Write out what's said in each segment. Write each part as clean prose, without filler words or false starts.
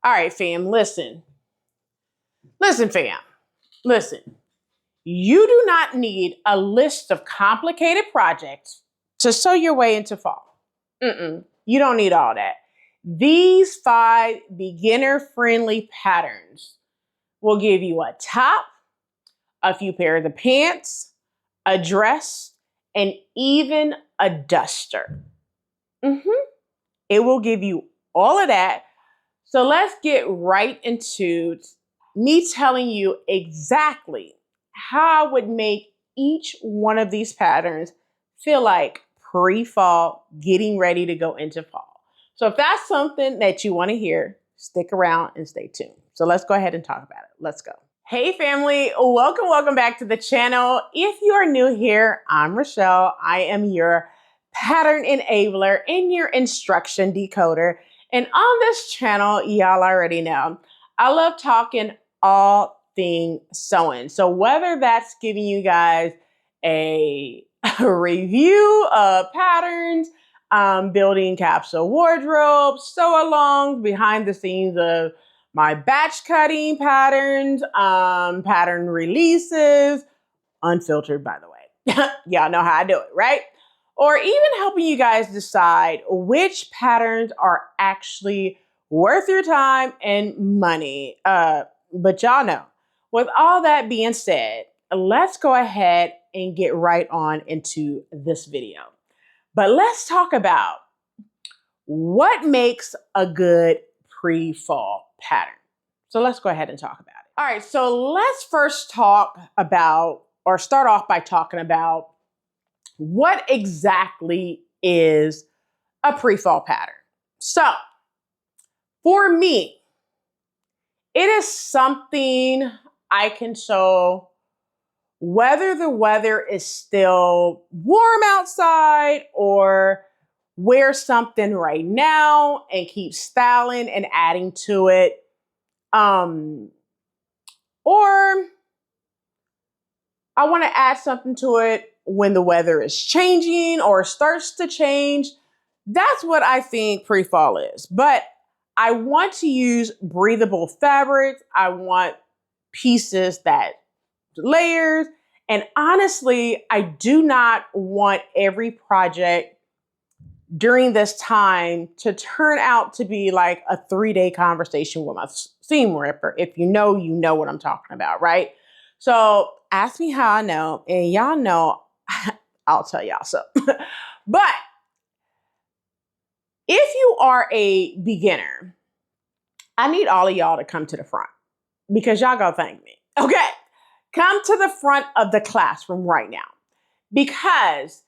All right, fam, listen. Listen, fam. Listen. You do not need a list of complicated projects to sew your way into fall. You don't need all that. These 5 beginner-friendly patterns will give you a top, a few pairs of pants, a dress, and even a duster. It will give you all of that. So let's get right into me telling you exactly how I would make each one of these patterns feel like pre-fall, getting ready to go into fall. So if that's something that you want to hear, stick around and stay tuned. So let's go ahead and talk about it. Let's go. Hey family, welcome back to the channel. If you are new here, I'm Rochelle. I am your pattern enabler and your instruction decoder. And on this channel, y'all already know, I love talking all things sewing. So whether that's giving you guys a review of patterns, building capsule wardrobes, sew-alongs, behind the scenes of my batch cutting patterns, pattern releases, unfiltered by the way. Y'all know how I do it, right? Or even helping you guys decide which patterns are actually worth your time and money. But y'all know, with all that being said, let's go ahead and get right on into this video. But let's talk about what makes a good pre-fall pattern. So let's go ahead and talk about it. All right, so let's first talk about, or start off by talking about, what exactly is a pre-fall pattern? So for me, it is something I can sew whether the weather is still warm outside, or wear something right now and keep styling and adding to it. Or I want to add something to it when the weather is changing or starts to change. That's what I think pre-fall is. But I want to use breathable fabrics. I want pieces that layers. And honestly, I do not want every project during this time to turn out to be like a 3-day conversation with my seam ripper. If you know what I'm talking about, right? So ask me how I know, and y'all know, I'll tell y'all so. But if you are a beginner, I need all of y'all to come to the front because y'all gonna thank me. Okay, come to the front of the classroom right now, because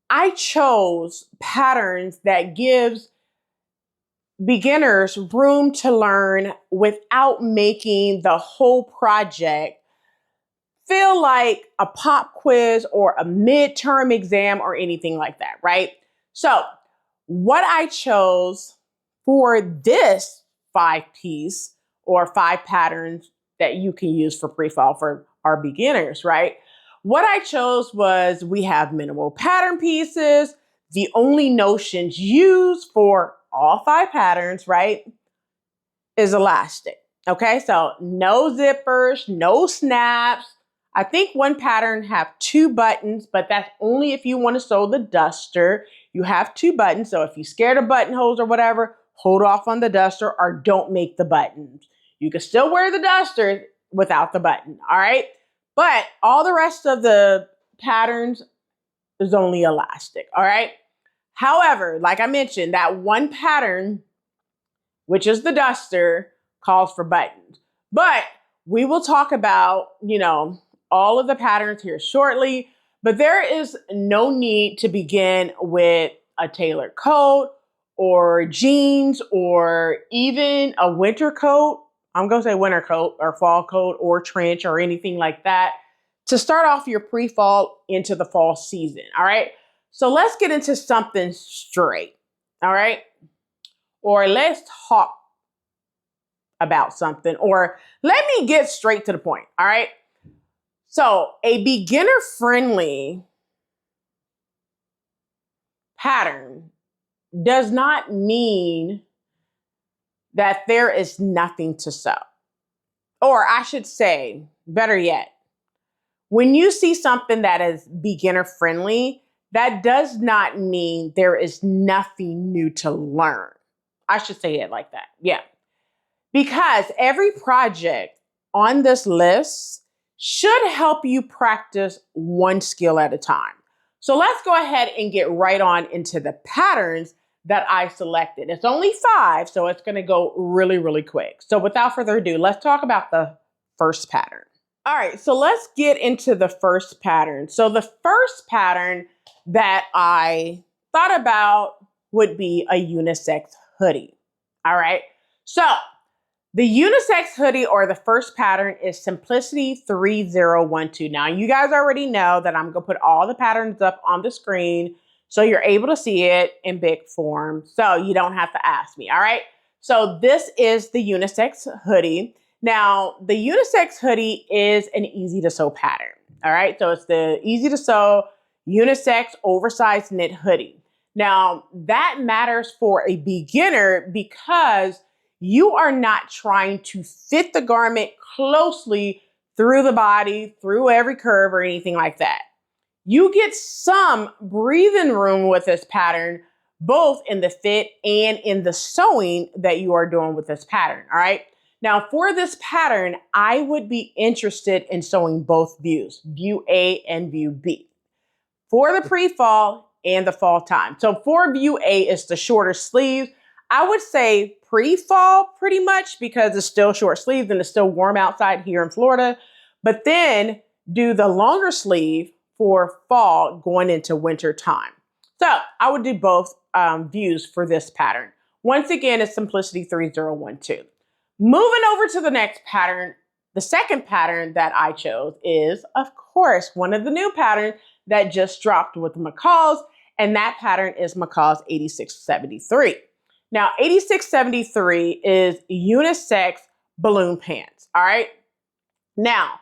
I chose patterns that gives beginners room to learn without making the whole project feel like a pop quiz or a midterm exam or anything like that, right? So what I chose for this 5-piece or 5 patterns that you can use for pre-fall for our beginners, right? What I chose was, we have minimal pattern pieces. The only notions used for all 5 patterns, right, is elastic. Okay, so no zippers, no snaps. I think one pattern have 2 buttons, but that's only if you want to sew the duster. You have 2 buttons, so if you're scared of buttonholes or whatever, hold off on the duster or don't make the buttons. You can still wear the duster without the button, all right? But all the rest of the patterns is only elastic, all right? However, like I mentioned, that one pattern, which is the duster, calls for buttons. But we will talk about, all of the patterns here shortly, but there is no need to begin with a tailored coat or jeans or even a winter coat. I'm going to say winter coat or fall coat or trench or anything like that to start off your pre-fall into the fall season, all right? So let's get into something straight, all right? Or let's talk about something, or let me get straight to the point, all right? So a beginner-friendly pattern does not mean that there is nothing to sew. Or I should say, better yet, when you see something that is beginner friendly, that does not mean there is nothing new to learn. I should say it like that. Yeah. Because every project on this list should help you practice one skill at a time. So let's go ahead and get right on into the patterns that I selected. It's only 5, so it's going to go really, really quick. So without further ado, let's talk about the first pattern. All right, so let's get into the first pattern. So the first pattern that I thought about would be a unisex hoodie. All right, so the unisex hoodie, or the first pattern, is Simplicity 3012. Now, you guys already know that I'm going to put all the patterns up on the screen so you're able to see it in big form, so you don't have to ask me, all right? So this is the unisex hoodie. Now, the unisex hoodie is an easy to sew pattern, all right? So it's the easy to sew unisex oversized knit hoodie. Now, that matters for a beginner because you are not trying to fit the garment closely through the body, through every curve or anything like that. You get some breathing room with this pattern, both in the fit and in the sewing that you are doing with this pattern, all right? Now, for this pattern, I would be interested in sewing both views, view A and view B, for the pre-fall and the fall time. So for view A, it's the shorter sleeves. I would say pre-fall pretty much because it's still short sleeves and it's still warm outside here in Florida, but then do the longer sleeve for fall going into winter time. So I would do both views for this pattern. Once again, it's Simplicity 3012. Moving over to the next pattern, the second pattern that I chose is, of course, one of the new patterns that just dropped with McCall's, and that pattern is McCall's 8673. Now, 8673 is unisex balloon pants, all right? Now,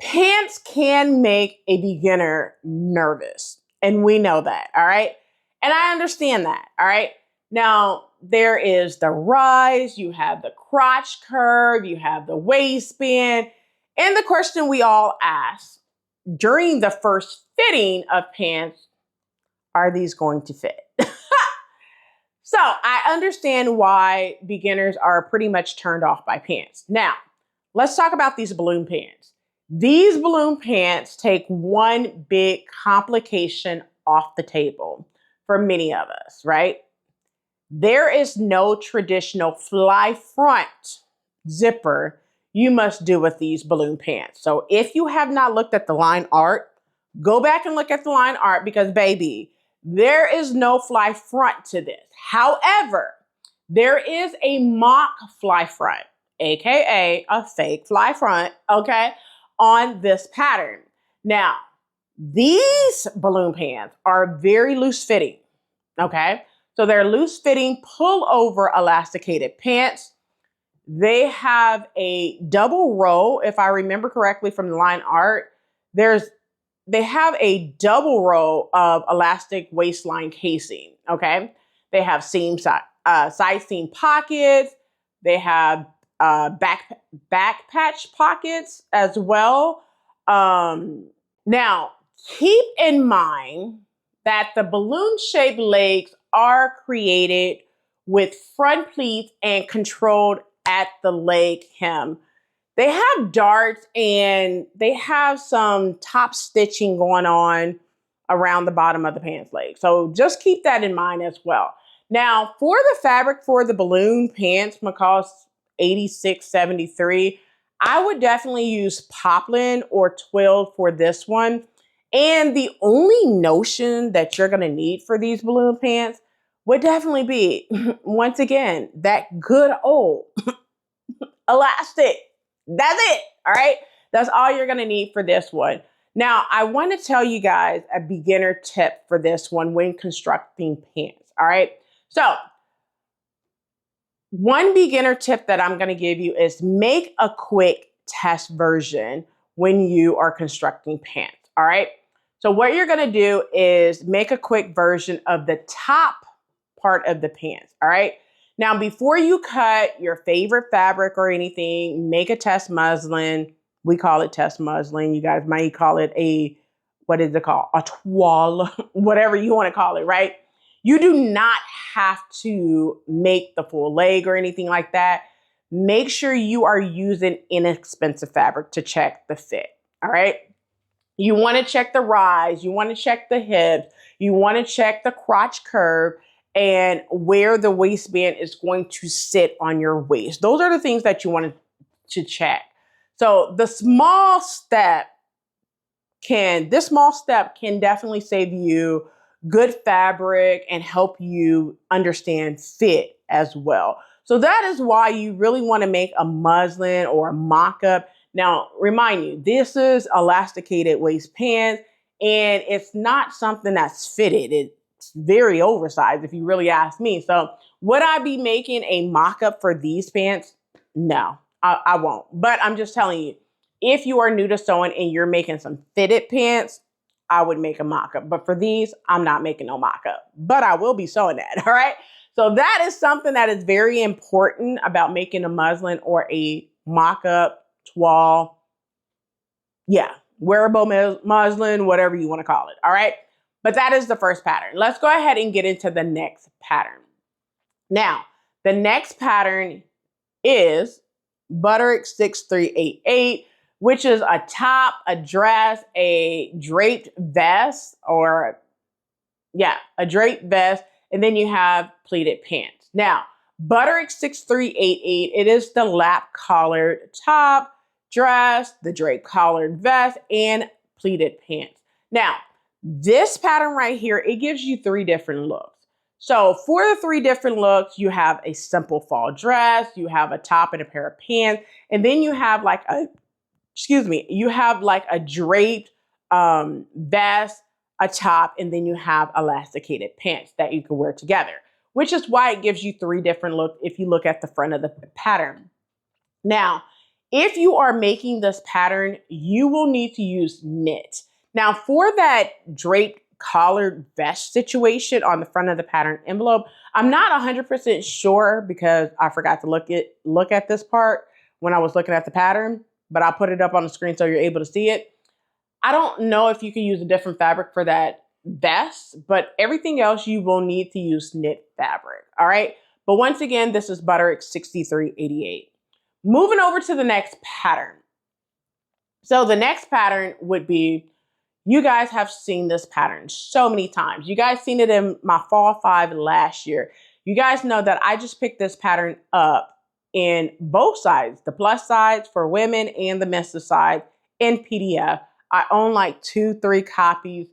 pants can make a beginner nervous, and we know that, all right? And I understand that, all right? Now, there is the rise, you have the crotch curve, you have the waistband, and the question we all ask during the first fitting of pants, are these going to fit? So I understand why beginners are pretty much turned off by pants. Now, let's talk about these balloon pants. These balloon pants take one big complication off the table for many of us, right? There is no traditional fly front zipper you must do with these balloon pants. So if you have not looked at the line art, go back and look at the line art because, baby, there is no fly front to this. However, there is a mock fly front, aka a fake fly front, okay, on this pattern. Now, these balloon pants are very loose fitting, okay? So they're loose fitting, pull over elasticated pants. They have a double row, if I remember correctly from the line art. They have a double row of elastic waistline casing, okay? They have side seam pockets. They have back patch pockets as well. Now, keep in mind that the balloon-shaped legs are created with front pleats and controlled at the leg hem. They have darts and they have some top stitching going on around the bottom of the pants leg. So just keep that in mind as well. Now, for the fabric for the balloon pants, McCall's 8673, I would definitely use poplin or twill for this one. And the only notion that you're going to need for these balloon pants would definitely be, once again, that good old elastic. That's it, all right? That's all you're gonna need for this one. Now, I wanna tell you guys a beginner tip for this one when constructing pants, all right? So, one beginner tip that I'm gonna give you is make a quick test version when you are constructing pants, all right? So what you're gonna do is make a quick version of the top part of the pants, all right? Now, before you cut your favorite fabric or anything, make a test muslin. We call it test muslin. You guys might call it a, what is it called? A toile, whatever you want to call it, right? You do not have to make the full leg or anything like that. Make sure you are using inexpensive fabric to check the fit, all right? You want to check the rise, you want to check the hips, you want to check the crotch curve and where the waistband is going to sit on your waist. Those are the things that you want to check. So this small step can definitely save you good fabric and help you understand fit as well. So that is why you really want to make a muslin or a mock-up. Now, remind you, this is elasticated waist pants, and it's not something that's fitted. It's very oversized, if you really ask me. So would I be making a mock-up for these pants? No, I won't. But I'm just telling you, if you are new to sewing and you're making some fitted pants, I would make a mock-up. But for these, I'm not making no mock-up. But I will be sewing that, all right? So that is something that is very important about making a muslin or a mock-up, toile. Yeah, wearable muslin, whatever you want to call it, all right? But that is the first pattern. Let's go ahead and get into the next pattern. Now, the next pattern is Butterick 6388, which is a top, a dress, a draped vest, or a draped vest, and then you have pleated pants. Now, Butterick 6388, it is the lap collared top, dress, the draped collared vest, and pleated pants. Now, this pattern right here, it gives you 3 different looks. So for the 3 different looks, you have a simple fall dress, you have a top and a pair of pants, and then you have like a draped vest, a top, and then you have elasticated pants that you can wear together, which is why it gives you 3 different looks if you look at the front of the pattern. Now, if you are making this pattern, you will need to use knit. Now, for that draped collared vest situation on the front of the pattern envelope, I'm not 100% sure because I forgot to look at this part when I was looking at the pattern, but I'll put it up on the screen so you're able to see it. I don't know if you can use a different fabric for that vest, but everything else you will need to use knit fabric, all right? But once again, this is Butterick 6388. Moving over to the next pattern. So the next pattern would be, you guys have seen this pattern so many times. You guys seen it in my Fall 5 last year. You guys know that I just picked this pattern up in both sides, the plus sides for women and the men's side in PDF. I own like 2-3 copies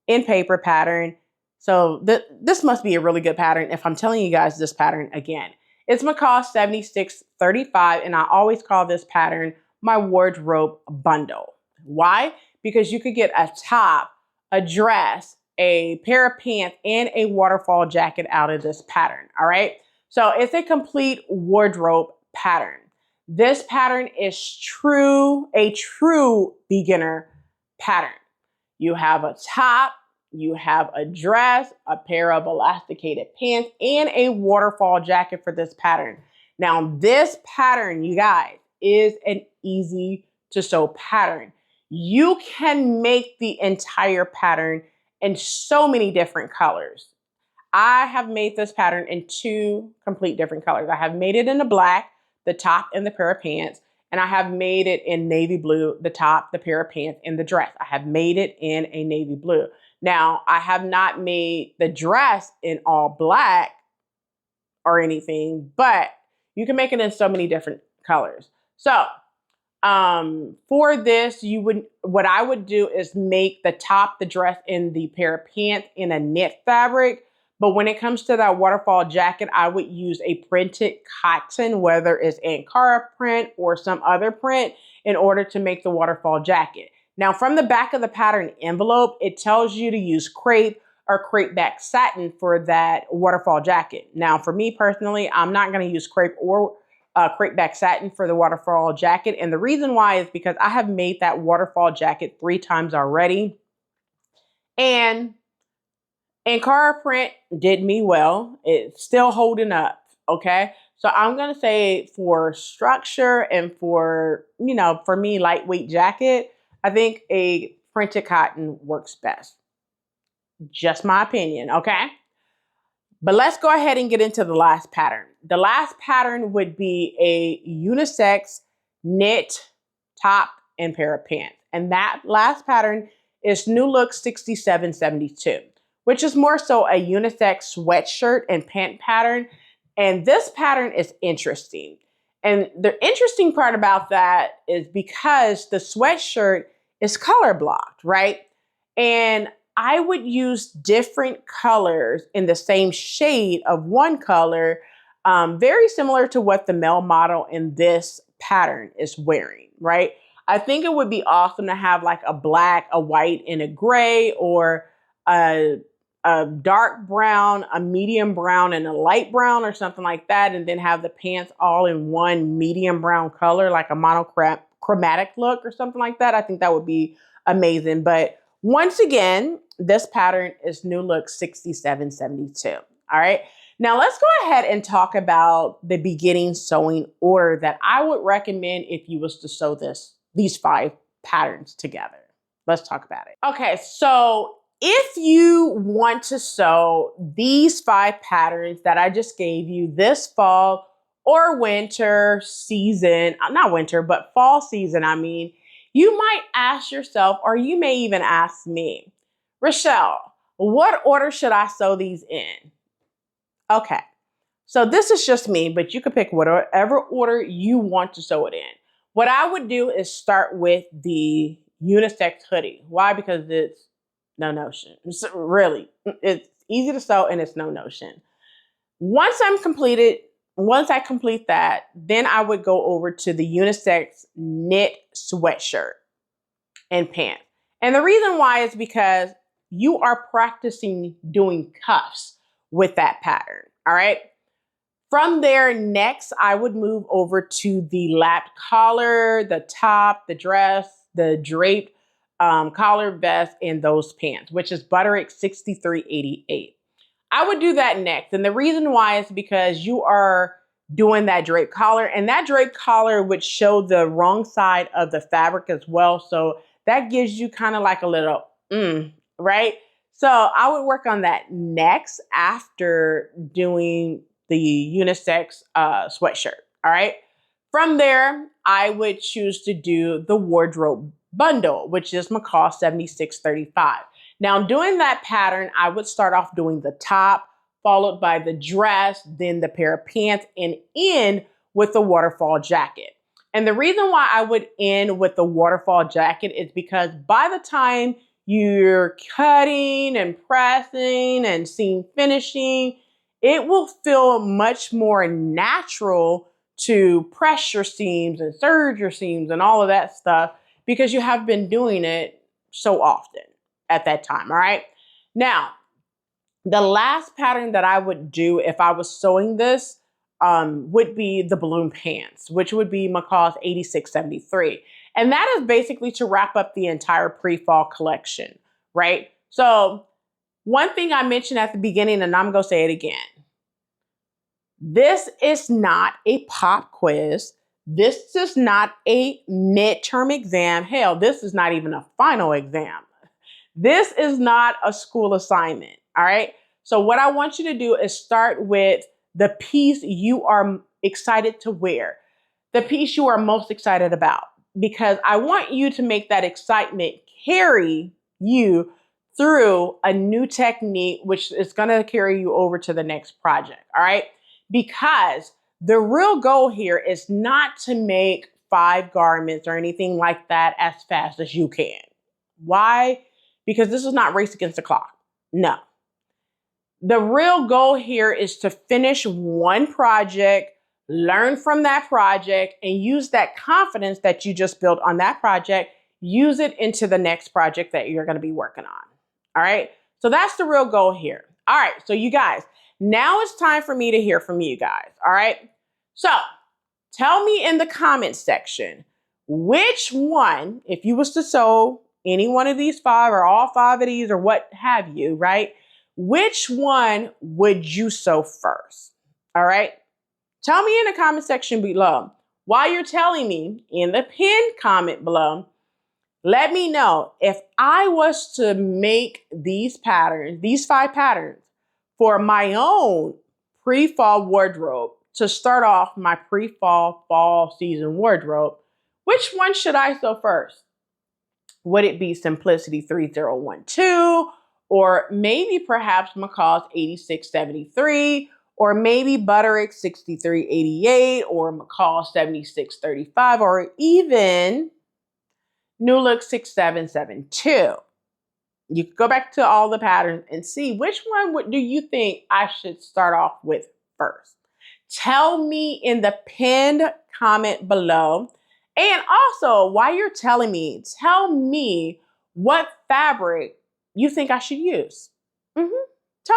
in paper pattern. So this must be a really good pattern if I'm telling you guys this pattern again. It's McCall 7635, and I always call this pattern my wardrobe bundle. Why? Because you could get a top, a dress, a pair of pants, and a waterfall jacket out of this pattern, all right? So it's a complete wardrobe pattern. This pattern is a true beginner pattern. You have a top, you have a dress, a pair of elasticated pants, and a waterfall jacket for this pattern. Now, this pattern, you guys, is an easy to sew pattern. You can make the entire pattern in so many different colors. I have made this pattern in 2 complete different colors. I have made it in the black, the top and the pair of pants, and I have made it in navy blue, the top, the pair of pants, and the dress. I have made it in a navy blue. Now, I have not made the dress in all black or anything, but you can make it in so many different colors. So, for this, what I would do is make the top, the dress, and the pair of pants in a knit fabric. But when it comes to that waterfall jacket, I would use a printed cotton, whether it's Ankara print or some other print, in order to make the waterfall jacket. Now, from the back of the pattern envelope, it tells you to use crepe or crepe back satin for that waterfall jacket. Now, for me personally, I'm not going to use crepe or crepe back satin for the waterfall jacket. And the reason why is because I have made that waterfall jacket 3 times already. And Ankara print did me well. It's still holding up. okay? So I'm gonna say for structure and for, you know, for me, lightweight jacket, I think a printed cotton works best. Just my opinion, okay? But let's go ahead and get into the last pattern. The last pattern would be a unisex knit top and pair of pants. And that last pattern is New Look 6772, which is more so a unisex sweatshirt and pant pattern. And this pattern is interesting. And the interesting part about that is because the sweatshirt is color blocked, right? And I would use different colors in the same shade of one color, very similar to what the male model in this pattern is wearing, right? I think it would be awesome to have like a black, a white, and a gray, or a dark brown, a medium brown, and a light brown, or something like that, and then have the pants all in one medium brown color, like a monochromatic look or something like that. I think that would be amazing. But once again, this pattern is New Look 6772. All right. Now let's go ahead and talk about the beginning sewing order that I would recommend if you was to sew these 5 patterns together. Let's talk about it. Okay, so if you want to sew these 5 patterns that I just gave you this fall or winter season, not winter, but fall season, I mean, you might ask yourself, or you may even ask me, Rochelle, what order should I sew these in? Okay, so this is just me, but you could pick whatever order you want to sew it in. What I would do is start with the unisex hoodie. Why? Because it's no notion. Really, it's easy to sew and it's no notion. Once I complete that, then I would go over to the unisex knit sweatshirt and pants. And the reason why is because you are practicing doing cuffs with that pattern, all right? From there, next, I would move over to the lapped collar, the top, the dress, the draped collar vest, and those pants, which is Butterick 6388. I would do that next. And the reason why is because you are doing that draped collar, and that draped collar would show the wrong side of the fabric as well. So that gives you kind of like a little, right? So I would work on that next after doing the unisex sweatshirt, all right? From there, I would choose to do the wardrobe bundle, which is McCall 7635. Now, doing that pattern, I would start off doing the top, followed by the dress, then the pair of pants, and end with the waterfall jacket. And the reason why I would end with the waterfall jacket is because by the time you're cutting and pressing and seam finishing, it will feel much more natural to press your seams and serge your seams and all of that stuff because you have been doing it so often at that time, all right? Now, the last pattern that I would do if I was sewing this would be the balloon pants, which would be McCall's 8673. And that is basically to wrap up the entire pre-fall collection, right? So one thing I mentioned at the beginning, and I'm going to say it again. This is not a pop quiz. This is not a midterm exam. Hell, this is not even a final exam. This is not a school assignment, all right? So what I want you to do is start with the piece you are excited to wear, the piece you are most excited about, because I want you to make that excitement carry you through a new technique, which is going to carry you over to the next project, all right? Because the real goal here is not to make 5 garments or anything like that as fast as you can. Why? Because this is not race against the clock. No. The real goal here is to finish one project, learn from that project, and use that confidence that you just built on that project, use it into the next project that you're going to be working on. All right? So that's the real goal here. All right. So you guys, now it's time for me to hear from you guys. All right? So tell me in the comments section, which one, if you was to sew any one of these 5 or all 5 of these or what have you, right? Which one would you sew first? All right? Tell me in the comment section below. While you're telling me in the pinned comment below, let me know if I was to make these patterns, these 5 patterns, for my own pre-fall wardrobe to start off my pre-fall fall season wardrobe, which one should I sew first? Would it be Simplicity 3012, or maybe perhaps McCall's 8673, or maybe Butterick 6388, or McCall 7635, or even New Look 6772. You can go back to all the patterns and see which one do you think I should start off with first. Tell me in the pinned comment below. And also, while you're telling me, tell me what fabric you think I should use. Tell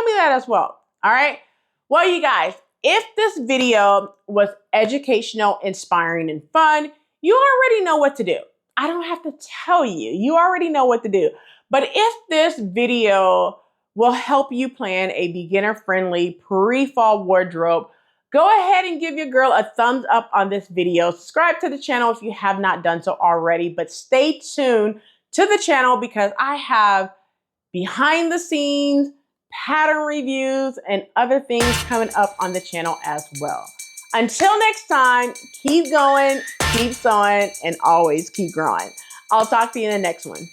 me that as well. All right. Well, you guys, if this video was educational, inspiring, and fun, you already know what to do. I don't have to tell you. You already know what to do. But if this video will help you plan a beginner-friendly pre-fall wardrobe, go ahead and give your girl a thumbs up on this video. Subscribe to the channel if you have not done so already, but stay tuned to the channel because I have behind the scenes, pattern reviews, and other things coming up on the channel as well. Until next time, keep going, keep sewing, and always keep growing. I'll talk to you in the next one.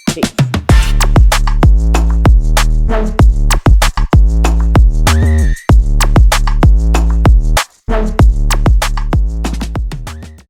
Peace.